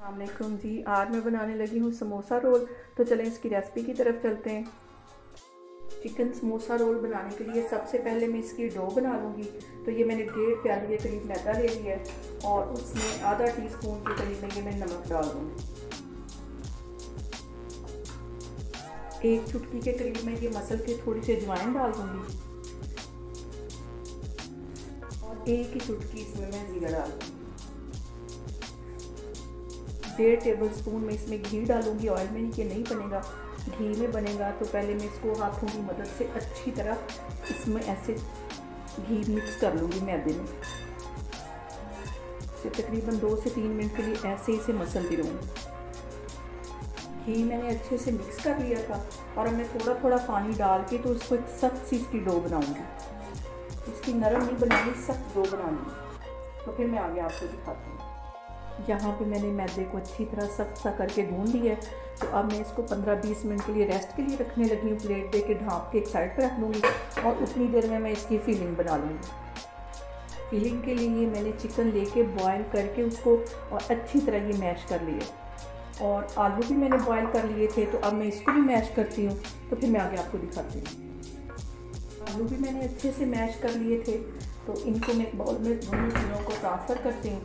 अस्सलामुअलैकुम जी। आज मैं बनाने लगी हूँ समोसा रोल। तो चलें इसकी रेसिपी की तरफ चलते हैं। चिकन समोसा रोल बनाने के लिए सबसे पहले मैं इसकी डो बना लूँगी। तो ये मैंने 1.5 प्याली के करीब मैदा ले लिया है और उसमें आधा टीस्पून के करीब में ये मैं नमक डाल दूँगी। 1 चुटकी के करीब में ये मसल के थोड़ी सी अजवाइन डाल दूँगी और 1 ही चुटकी इसमें मैं ज़ीरा डाल दूँगी। 1.5 टेबल स्पून में इसमें घी डालूंगी। ऑयल में ये नहीं बनेगा, घी में बनेगा। तो पहले मैं इसको हाथों की मदद से अच्छी तरह इसमें ऐसे घी मिक्स कर लूँगी मैदे में। इसे तकरीबन 2 से 3 मिनट के लिए ऐसे इसे मसलती रहूँगी। घी मैंने अच्छे से मिक्स कर लिया था और अब मैं थोड़ा थोड़ा पानी डाल के तो इसको एक सख्त सी इसकी डो बनाऊँगी। इसकी नरम नहीं बनानी, सख्त डो बनानी। तो फिर मैं आगे आपको दिखाती हूँ। यहाँ पे मैंने मैदे को अच्छी तरह सख्त सा करके गूंद लिया है। तो अब मैं इसको 15-20 मिनट के लिए रेस्ट के लिए रखने लगी हूँ। प्लेट दे के ढाँप के एक साइड पर रख लूँगी और उतनी देर में मैं इसकी फिलिंग बना लूँगी। फिलिंग के लिए मैंने चिकन लेके बॉयल करके उसको और अच्छी तरह ये मैश कर लिया और आलू भी मैंने बॉयल कर लिए थे। तो अब मैं इसको भी मैश करती हूँ। तो फिर मैं आगे आपको दिखाती हूँ। आलू भी मैंने अच्छे से मैश कर लिए थे। तो इनको मैं बाउल में दोनों चीज़ों को ट्रांसफ़र करती हूँ।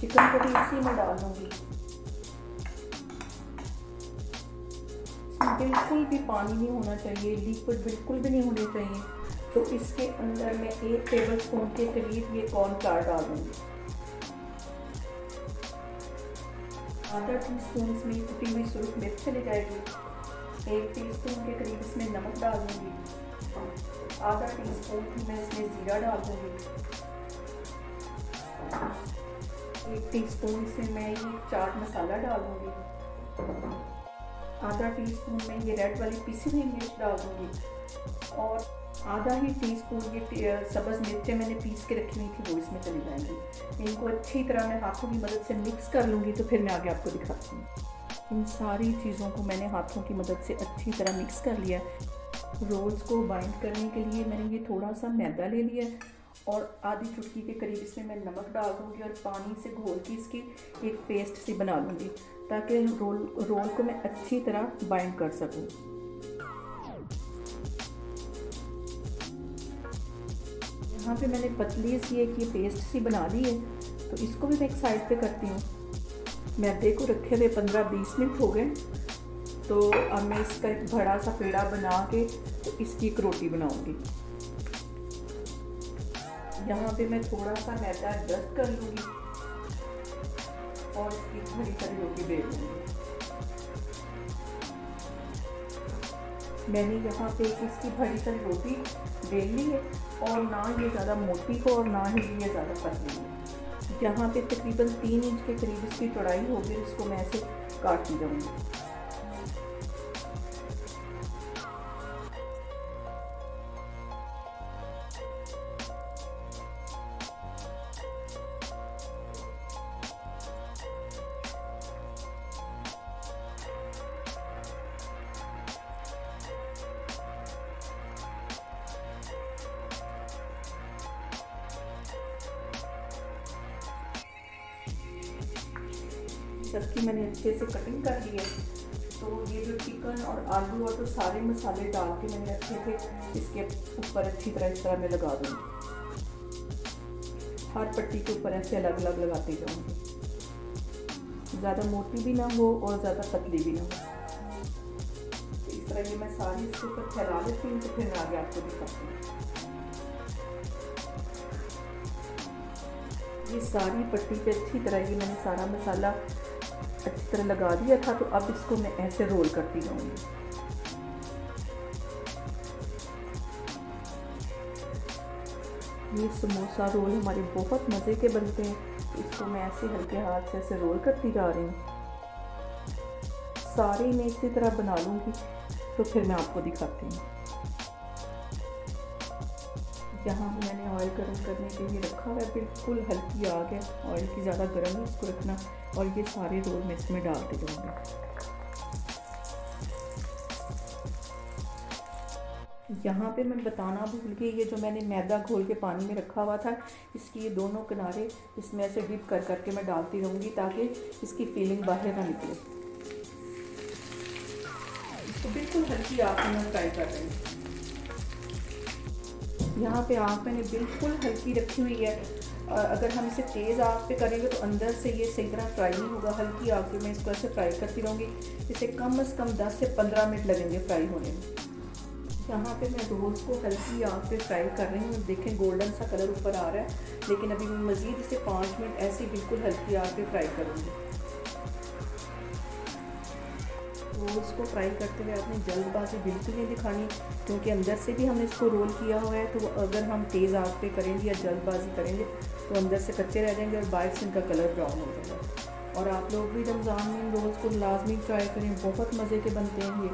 चिकन को भी इसी में डाल दूँगी। इसमें बिल्कुल भी पानी नहीं होना चाहिए, लिक्विड बिल्कुल भी नहीं होने चाहिए। तो इसके अंदर मैं 1 टेबल स्पून के करीब ये कॉर्नफ्लावर डाल दूँगी। आधा टीस्पून इसमें कुटी हुई सुरख मिर्च चली जाएगी। 1 टीस्पून के करीब इसमें नमक डाल दूँगी। आधा टीस्पून मैं इसमें ज़ीरा डाल दूँगी। 1 टीस्पून से मैं ये चाट मसाला डाल दूँगी। आधा टीस्पून में ये रेड वाली पीसी हुई मिर्च डाल दूँगी और आधा ही टीस्पून ये सब्ज़ मिर्चें मैंने पीस के रखी हुई थी वो इसमें चली जाएंगी। इनको अच्छी तरह मैं हाथों की मदद से मिक्स कर लूँगी। तो फिर मैं आगे आपको दिखाती हूँ। इन सारी चीज़ों को मैंने हाथों की मदद से अच्छी तरह मिक्स कर लिया। रोल्स को बाइंड करने के लिए मैंने ये थोड़ा सा मैदा ले लिया और आधी चुटकी के करीब इसमें मैं नमक डाल दूँगी और पानी से घोल के इसकी एक पेस्ट सी बना लूँगी ताकि रोल को मैं अच्छी तरह बाइंड कर सकूँ। यहाँ पे मैंने पतली सी एक ये पेस्ट सी बना ली है। तो इसको भी मैं एक साइड पे करती हूँ। मैदे को रखे हुए 15-20 मिनट हो गए। तो अब मैं इसका एक बड़ा सा पेड़ा बना के तो इसकी एक रोटी बनाऊँगी। यहाँ पे मैं थोड़ा सा मैदा डस्ट कर लूँगी और इसकी बड़ी सारी रोटी बेल लूँगी। मैंने यहाँ पे इसकी बड़ी सारी रोटी बेल ली है और ना ये ज़्यादा मोटी हो और ना ही ये ज़्यादा पतली हो। यहाँ पे तकरीबन 3 इंच के करीब इसकी चौड़ाई होगी। इसको मैं ऐसे काटती जाऊँगी। सबकी मैंने अच्छे से कटिंग कर ली है। तो ये जो चिकन और आलू और तो सारे मसाले डाल के मैंने रखे थे इसके ऊपर अच्छी तरह इस तरह मैं लगा दूँगी। हर पट्टी के ऊपर ऐसे अलग अलग लगाते जाऊँगी। ज़्यादा मोटी भी ना हो और ज़्यादा पतली भी ना हो। तो इस तरह ये मैं सारी इसके ऊपर फैला लेती हूँ। तो फिर मैं आगे आपको दिखाती हूँ। ये सारी पट्टी पे अच्छी तरह ये मैंने सारा मसाला अच्छी तरह लगा दिया था। तो अब इसको मैं ऐसे रोल करती जाऊँगी। ये समोसा रोल हमारे बहुत मज़े के बनते हैं। इसको मैं ऐसे हल्के हाथ से ऐसे रोल करती जा रही हूँ। सारे मैं इसी तरह बना लूँगी। तो फिर मैं आपको दिखाती हूँ। यहाँ मैंने ऑयल गर्म करने के लिए रखा है। बिल्कुल हल्की आग है, ऑयल की ज़्यादा गर्म है इसको रखना। और ये सारे रोल मैं इसमें डालती जाऊँगी। यहाँ पे मैं बताना भूल गई, ये जो मैंने मैदा घोल के पानी में रखा हुआ था, इसकी ये दोनों किनारे इसमें ऐसे डिप कर करके मैं डालती रहूँगी ताकि इसकी फीलिंग बाहर ना निकले। इसको बिल्कुल हल्की आँच में फ्राई कर रही हूँ। यहाँ पे आँच मैंने बिल्कुल हल्की रखी हुई है। अगर हम इसे तेज़ आँच पे करेंगे तो अंदर से ये सही तरह फ्राई नहीं होगा। हल्की आँच पे मैं इसको ऐसे फ्राई करती रहूँगी। इसे कम से कम 10 से 15 मिनट लगेंगे फ्राई होने में। यहाँ पे मैं रोल्स को हल्की आँच पे फ्राई कर रही हूँ। देखें गोल्डन सा कलर ऊपर आ रहा है, लेकिन अभी मैं मज़ीद इसे 5 मिनट ऐसे ही बिल्कुल हल्की आँच पे फ्राई करूँगी। रोल्स को फ्राई करते हुए आपने जल्दबाजी बिल्कुल नहीं दिखानी, क्योंकि अंदर से भी हमने इसको रोल किया हुआ है। तो अगर हम तेज़ आँच पे करेंगे या जल्दबाजी करेंगे तो अंदर से कच्चे रह जाएंगे और बाहर से इनका कलर ब्राउन हो जाएगा। और आप लोग भी रमज़ान में इन रोल्स को लाजमी ट्राई करें, बहुत मज़े के बनते हैं ये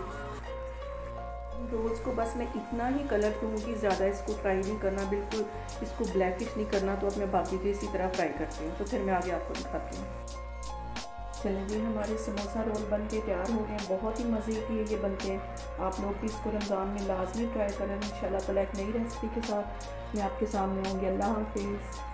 रोल्स को। बस मैं इतना ही कलर दूँगी, ज़्यादा इसको फ्राई नहीं करना, बिल्कुल इसको ब्लैकिश नहीं करना। तो अब मैं बाकी को इसी तरह फ्राई करती हूँ। तो फिर मैं आगे आपको दिखाती हूँ। चलिए जी, हमारे समोसा रोल बन के तैयार हो गए हैं। बहुत ही मज़े के ये बनते हैं। आप लोग भी इसको रमज़ान में लाजमी ट्राई करें। इंशाल्लाह ताला एक नई रेसिपी के साथ मैं आपके सामने आऊँगी। अल्लाह हाफ़िज़।